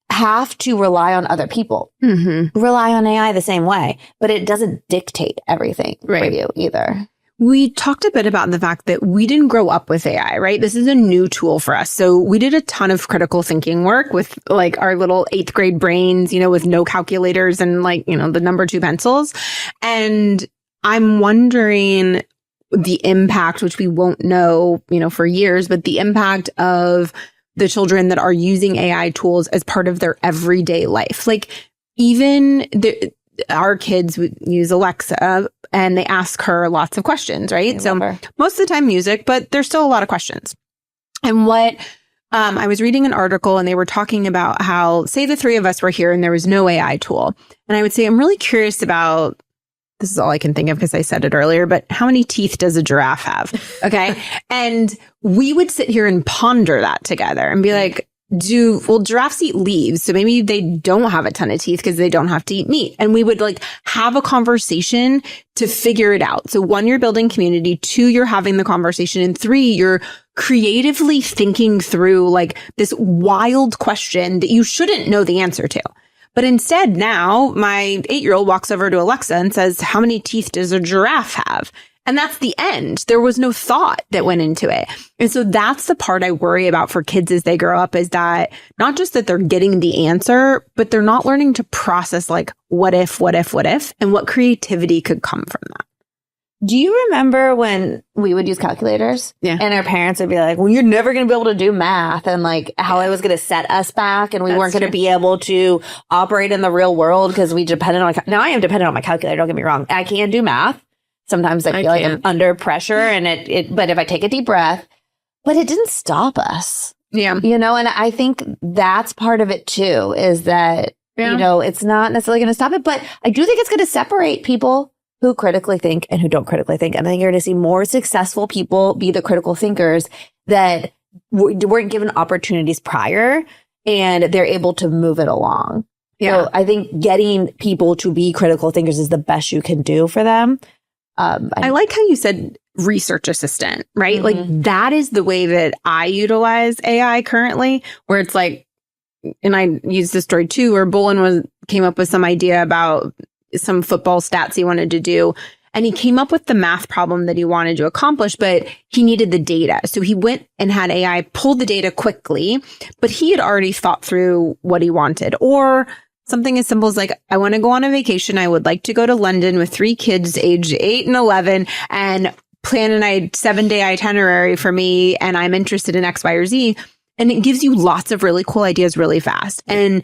have to rely on other people. Mm-hmm. Rely on AI the same way, but it doesn't dictate everything for you either. We talked a bit about the fact that we didn't grow up with AI, right? This is a new tool for us. So we did a ton of critical thinking work with like our little 8th grade brains, with no calculators and like, the number 2 pencils. And I'm wondering the impact, which we won't know, for years, but the impact of the children that are using AI tools as part of their everyday life. Like even our kids would use Alexa and they ask her lots of questions, right? So most of the time music, but there's still a lot of questions. And what I was reading an article and they were talking about how, say the 3 of us were here and there was no AI tool. And I would say, I'm really curious about, this is all I can think of because I said it earlier, but how many teeth does a giraffe have? Okay. And we would sit here and ponder that together and be like, giraffes eat leaves. So maybe they don't have a ton of teeth because they don't have to eat meat. And we would like have a conversation to figure it out. So 1, you're building community. 2, you're having the conversation. And 3, you're creatively thinking through like this wild question that you shouldn't know the answer to. But instead now my 8-year-old walks over to Alexa and says, how many teeth does a giraffe have? And that's the end. There was no thought that went into it. And so that's the part I worry about for kids as they grow up, is that not just that they're getting the answer, but they're not learning to process like what if, and what creativity could come from that. Do you remember when we would use calculators? Yeah. And our parents would be like, well, you're never going to be able to do math. And like how it was going to set us back and we weren't going to be able to operate in the real world because we depended on, now I am dependent on my calculator. Don't get me wrong. I can do math. Sometimes I feel like I'm under pressure and but if I take a deep breath, but it didn't stop us. Yeah. And I think that's part of it too, is that, it's not necessarily going to stop it, but I do think it's going to separate people who critically think and who don't critically think. And I think you're going to see more successful people be the critical thinkers that weren't given opportunities prior and they're able to move it along. Yeah. So I think getting people to be critical thinkers is the best you can do for them. I like how you said research assistant, right? Like that is the way that I utilize AI currently, where it's like, and I used this story too, where Bolin came up with some idea about some football stats he wanted to do. And he came up with the math problem that he wanted to accomplish, but he needed the data. So he went and had AI pull the data quickly, but he had already thought through what he wanted. Or something as simple as like, I want to go on a vacation. I would like to go to London with 3 kids aged 8 and 11 and plan a 7-day itinerary for me. And I'm interested in X, Y, or Z. And it gives you lots of really cool ideas really fast. And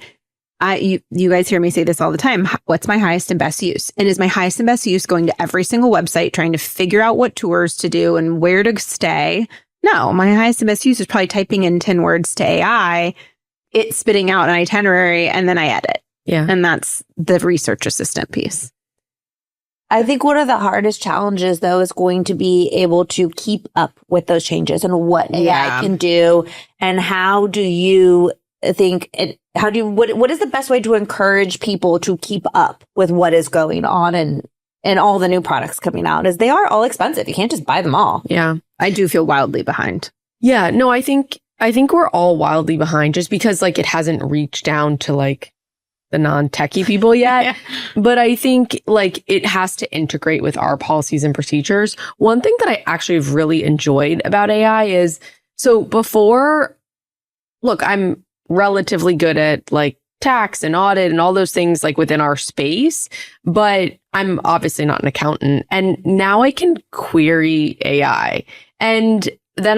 you guys hear me say this all the time. What's my highest and best use? And is my highest and best use going to every single website, trying to figure out what tours to do and where to stay? No, my highest and best use is probably typing in 10 words to AI, it spitting out an itinerary, and then I edit. Yeah. And that's the research assistant piece. I think one of the hardest challenges, though, is going to be able to keep up with those changes and what AI can do. And how do you think what is the best way to encourage people to keep up with what is going on and all the new products coming out? As they are all expensive. You can't just buy them all. Yeah. I do feel wildly behind. Yeah. No, I think we're all wildly behind just because like it hasn't reached down to like the non-techie people yet. But I think like it has to integrate with our policies and procedures. One thing that I actually have really enjoyed about AI is, so before, look, I'm relatively good at like tax and audit and all those things like within our space, but I'm obviously not an accountant. And now I can query AI. And then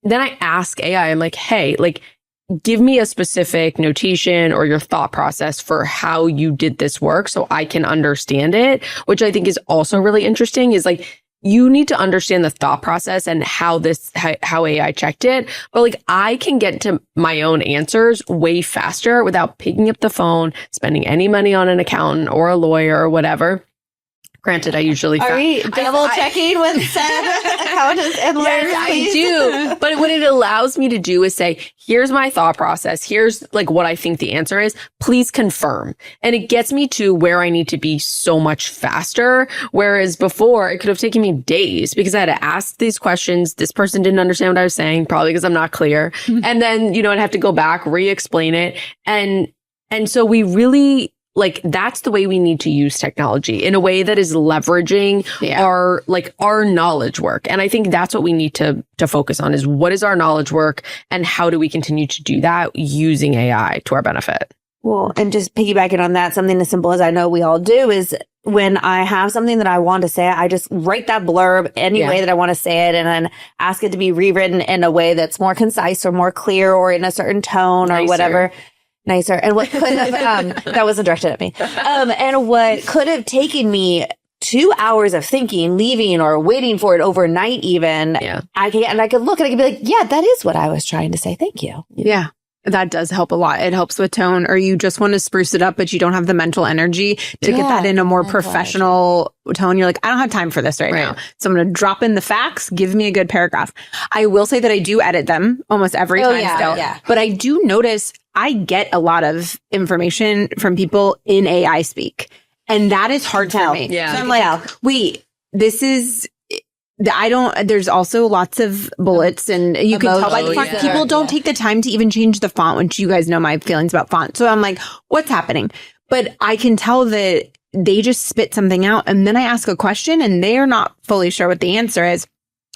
then I ask AI, I'm like, hey, like, give me a specific notation or your thought process for how you did this work so I can understand it, which I think is also really interesting, is like, you need to understand the thought process and how AI checked it. But like, I can get to my own answers way faster without picking up the phone, spending any money on an accountant or a lawyer or whatever. Granted, I usually Are we double checking with said accountants and lawyers? Yes, I do. But what it allows me to do is say, here's my thought process. Here's like what I think the answer is. Please confirm. And it gets me to where I need to be so much faster. Whereas before, it could have taken me days because I had to ask these questions. This person didn't understand what I was saying, probably because I'm not clear. And then, I'd have to go back, re-explain it. And so we really, like, that's the way we need to use technology in a way that is leveraging our knowledge work. And I think that's what we need to focus on, is what is our knowledge work and how do we continue to do that using AI to our benefit? Well, and just piggybacking on that, something as simple as I know we all do is when I have something that I want to say, I just write that blurb any way that I want to say it and then ask it to be rewritten in a way that's more concise or more clear or in a certain tone or whatever. Nicer. And what could have, that wasn't directed at me. And what could have taken me 2 hours of thinking, leaving or waiting for it overnight even, I could look and I could be like, yeah, that is what I was trying to say. Thank you. Yeah. That does help a lot. It helps with tone, or you just want to spruce it up, but you don't have the mental energy to get that in a more professional tone. You're like, I don't have time for this right now. So I'm going to drop in the facts. Give me a good paragraph. I will say that I do edit them almost every time still. Yeah. But I do notice I get a lot of information from people in AI speak. And that is hard for me. Yeah. So I'm like, wait, this is... there's also lots of bullets and you can tell by the font. People don't take the time to even change the font, which you guys know my feelings about font. So I'm like, what's happening? But I can tell that they just spit something out and then I ask a question and they are not fully sure what the answer is,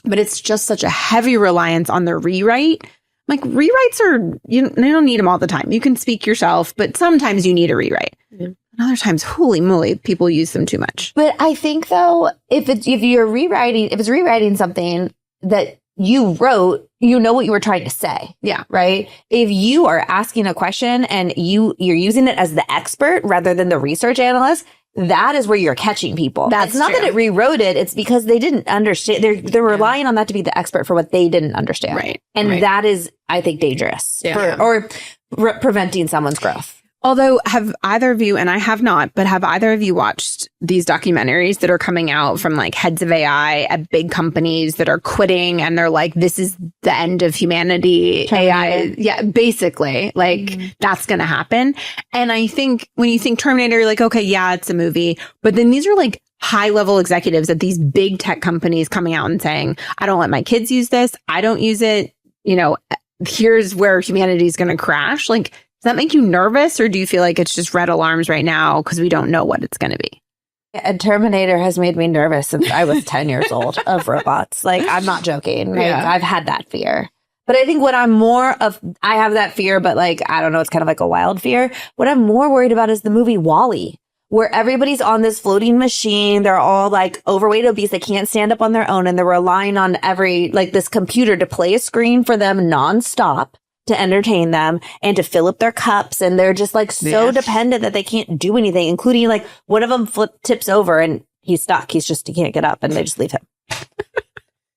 but it's just such a heavy reliance on the rewrite. Like rewrites are, you don't need them all the time. You can speak yourself, but sometimes you need a rewrite. And other times, holy moly, people use them too much. But I think though, if it's rewriting something that you wrote, you know what you were trying to say. Yeah. Right. If you are asking a question and you're using it as the expert rather than the research analyst, that is where you're catching people. It's not that it rewrote it. It's because they didn't understand. They're relying on that to be the expert for what they didn't understand. Right. And that is, I think, dangerous or preventing someone's growth. Although, have either of you, and I have not, but have either of you watched these documentaries that are coming out from like heads of AI at big companies that are quitting and they're like, this is the end of humanity. Terminator. AI. Yeah, basically, like that's going to happen. And I think when you think Terminator, you're like, okay, yeah, it's a movie. But then these are like high level executives at these big tech companies coming out and saying, I don't let my kids use this. I don't use it. Here's where humanity is going to crash. Like, does that make you nervous, or do you feel like it's just red alarms right now because we don't know what it's going to be? A Terminator has made me nervous since I was 10 years old of robots. Like, I'm not joking. Like, I've had that fear. But I think what I'm I have that fear, but like, I don't know, it's kind of like a wild fear. What I'm more worried about is the movie WALL-E, where everybody's on this floating machine. They're all like overweight, obese. They can't stand up on their own. And they're relying on this computer to play a screen for them nonstop, to entertain them and to fill up their cups. And they're just like so dependent that they can't do anything, including like one of them tips over and he's stuck. He can't get up and they just leave him.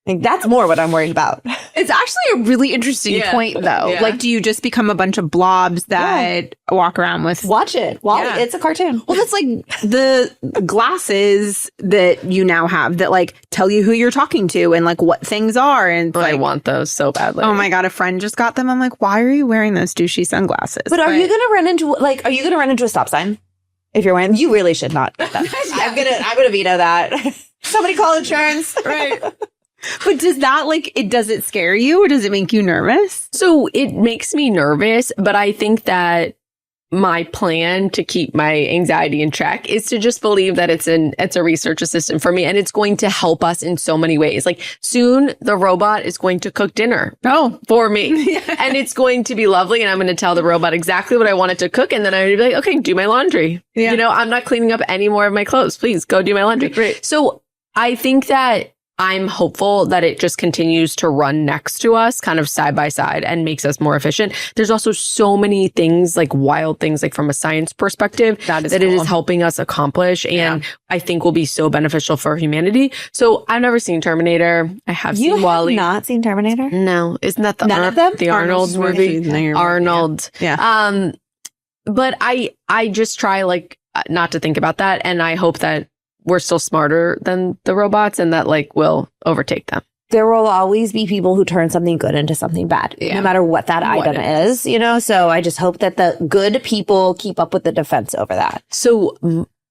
Like, that's more what I'm worried about. It's actually a really interesting point, though. Yeah. Like, do you just become a bunch of blobs that walk around with... Watch it. WALL-E, it's a cartoon. Well, that's like the glasses that you now have that, like, tell you who you're talking to and, like, what things are. And I want those so badly. Oh, my God. A friend just got them. I'm like, why are you wearing those douchey sunglasses? But are you going to run into a stop sign if you're wearing... You really should not get that. I'm going to veto that. Somebody call insurance. Right. But does it scare you or does it make you nervous? So it makes me nervous, but I think that my plan to keep my anxiety in check is to just believe that it's a research assistant for me, and it's going to help us in so many ways. Like soon the robot is going to cook dinner for me and it's going to be lovely. And I'm going to tell the robot exactly what I want it to cook. And then I'm going to be like, okay, do my laundry. Yeah. You know, I'm not cleaning up any more of my clothes. Please go do my laundry. Right. So I think that I'm hopeful that it just continues to run next to us kind of side by side and makes us more efficient. There's also so many things, like wild things, like from a science perspective that it is helping us accomplish, and I think will be so beneficial for humanity. So I've never seen Terminator. I have seen WALL-E. You have not seen Terminator? No. Isn't that the Arnold movie? Arnold. Yeah. But I just try like not to think about that, and I hope that we're still smarter than the robots and that like we'll overtake them. There will always be people who turn something good into something bad, no matter what that item is, you know? So I just hope that the good people keep up with the defense over that. So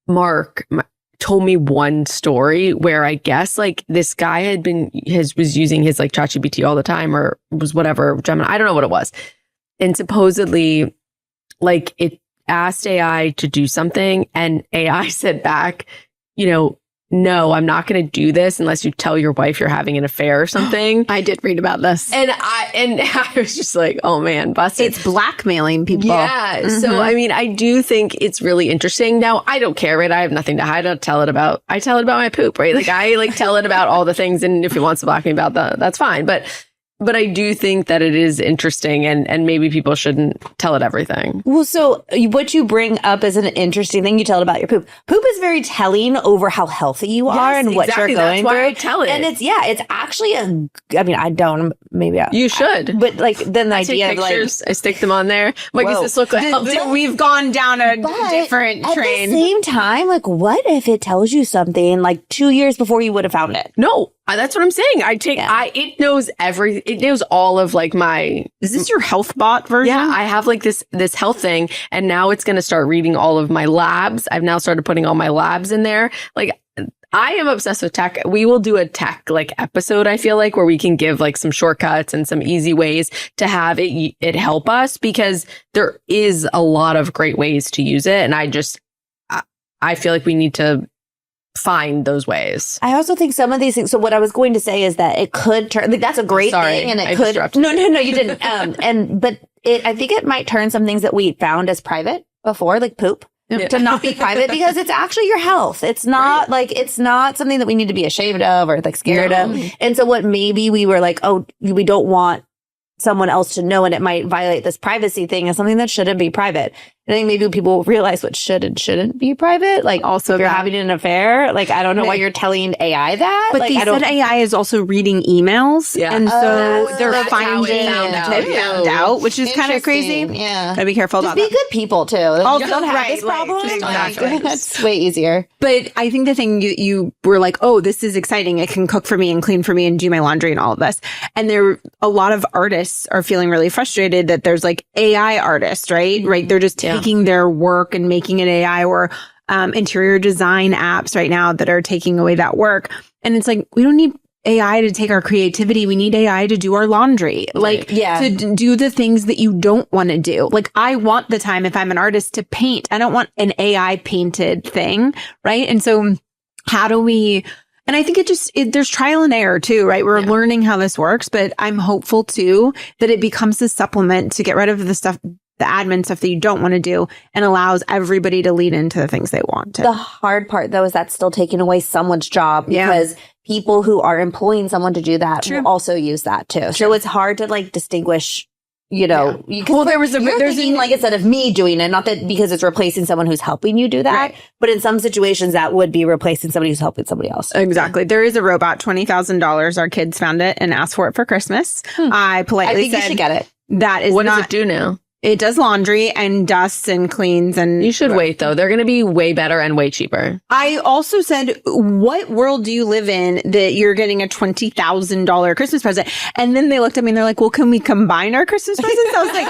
Mark told me one story where I guess like this guy was using his like ChatGPT all the time, or was whatever, Gemini, I don't know what it was. And supposedly like it asked AI to do something, and AI said back, you know, no, I'm not going to do this unless you tell your wife you're having an affair or something. I did read about this. And I was just like, oh man, busted. It's blackmailing people. Yeah. Mm-hmm. So, I mean, I do think it's really interesting. Now, I don't care, right? I have nothing to hide. I tell it about my poop, right? Like I like tell it about all the things. And if he wants to block me about that, that's fine. But I do think that it is interesting, and maybe people shouldn't tell it everything. Well, so what you bring up is an interesting thing. You tell it about your poop. Poop is very telling over how healthy you are and what you're going That's why through. I tell it. And it's actually you should. But like then the idea take pictures, of like I stick them on there. Like, does this look like we've gone down a different train. At the same time, like what if it tells you something like 2 years before you would have found it? No. That's what I'm saying. It knows it knows all of like my. Is this your health bot version? Yeah, I have like this health thing, and now it's going to start reading all of my labs. I've now started putting all my labs in there. Like I am obsessed with tech. We will do a tech like episode, I feel like, where we can give like some shortcuts and some easy ways to have it help us, because there is a lot of great ways to use it. And I feel like we need to find those ways. I also think some of these things. So what I was going to say is that it could turn. Like, that's a great thing, and it could. No, you didn't. But I think it might turn some things that we found as private before, like poop, to not be private, because it's actually your health. It's not it's not something that we need to be ashamed of or like scared of. And so what maybe we were like, oh, we don't want someone else to know, and it might violate this privacy thing, is something that shouldn't be private. I think maybe people realize what should and shouldn't be private. Like, also, if you're having an affair, like, I don't know why you're telling AI that. But like, they said AI is also reading emails. Yeah. And so they're finding it found out, which is kind of crazy. Yeah. Gotta be careful about that. Be good people, too. Also, don't have this problem. Exactly. That's way easier. But I think the thing you were like, oh, this is exciting. It can cook for me and clean for me and do my laundry and all of this. And a lot of artists are feeling really frustrated that there's like AI artists, right? Mm-hmm. Right. They're just taking their work and making it AI, or interior design apps right now that are taking away that work. And it's like, we don't need AI to take our creativity. We need AI to do our laundry, to do the things that you don't want to do. Like, I want the time, if I'm an artist, to paint. I don't want an AI painted thing. Right. And so how do we, and I think there's trial and error too, right? We're learning how this works, but I'm hopeful too that it becomes a supplement to get rid of the admin stuff that you don't want to do, and allows everybody to lean into the things they want to. The hard part, though, is that's still taking away someone's job, because people who are employing someone to do that will also use that too. So it's hard to like distinguish, you know. Well, there's thinking, like, instead of me doing it, not that because it's replacing someone who's helping you do that, but in some situations that would be replacing somebody who's helping somebody else. Exactly. There is a robot, $20,000. Our kids found it and asked for it for Christmas. I politely said, you should get it. That is what does it do now? It does laundry and dusts and cleans. And you should wait, though. They're going to be way better and way cheaper. I also said, what world do you live in that you're getting a $20,000 Christmas present? And then they looked at me and they're like, well, can we combine our Christmas presents? I was like,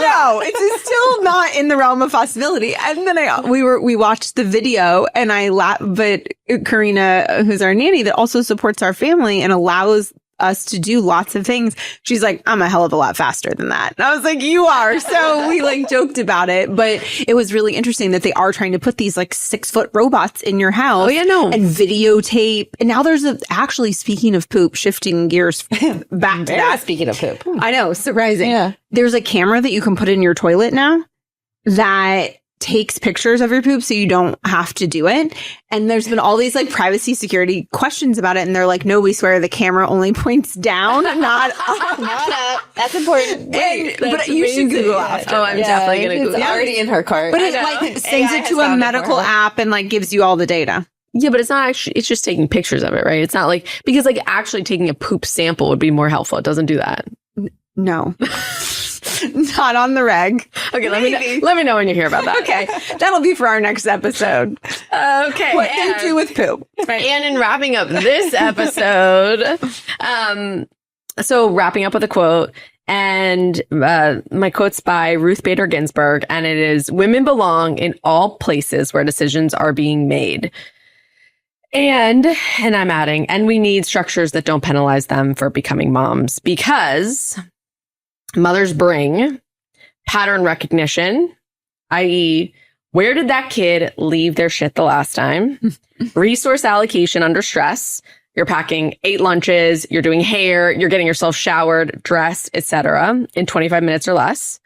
no, it's still not in the realm of possibility. And then we watched the video, and I laughed, but Karina, who's our nanny that also supports our family and allows us to do lots of things. She's like, I'm a hell of a lot faster than that. And I was like, you are. So we like joked about it, but it was really interesting that they are trying to put these like 6-foot robots in your house. Oh, yeah, no. And videotape. And now there's actually, speaking of poop, shifting gears back to that. Speaking of poop. I know, surprising. Yeah. There's a camera that you can put in your toilet now that takes pictures of your poop so you don't have to do it. And there's been all these like privacy security questions about it. And they're like, no, we swear the camera only points down, not up. Not up. That's important. But you should Google after. Oh, I'm definitely going to It's Google. already in her cart. But it like sends AI it has to a found it medical for her. app and like gives you all the data. Yeah, but it's not actually, it's just taking pictures of it, right? It's not like, because like actually taking a poop sample would be more helpful. It doesn't do that. No. Not on the reg. Okay, let me know when you hear about that. Okay. That'll be for our next episode. Okay. What they do with poop. And in wrapping up this episode, so wrapping up with a quote, and my quote's by Ruth Bader Ginsburg, and it is, "Women belong in all places where decisions are being made." And I'm adding, and we need structures that don't penalize them for becoming moms, because mothers bring pattern recognition, i.e., where did that kid leave their shit the last time? Resource allocation under stress. You're packing 8 lunches, you're doing hair, you're getting yourself showered, dressed, etc. in 25 minutes or less.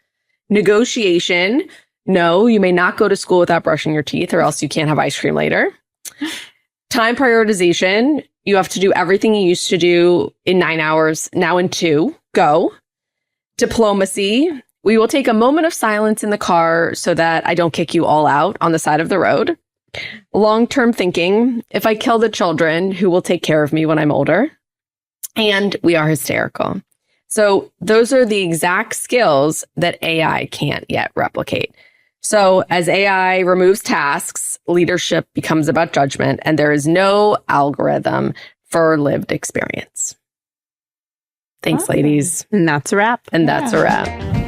Negotiation. No, you may not go to school without brushing your teeth, or else you can't have ice cream later. Time prioritization. You have to do everything you used to do in 9 hours, now in 2. Go. Diplomacy. We will take a moment of silence in the car so that I don't kick you all out on the side of the road. Long-term thinking. If I kill the children, who will take care of me when I'm older? And we are hysterical. So those are the exact skills that AI can't yet replicate. So as AI removes tasks, leadership becomes about judgment, and there is no algorithm for lived experience. Thanks, ladies. And that's a wrap. And that's a wrap.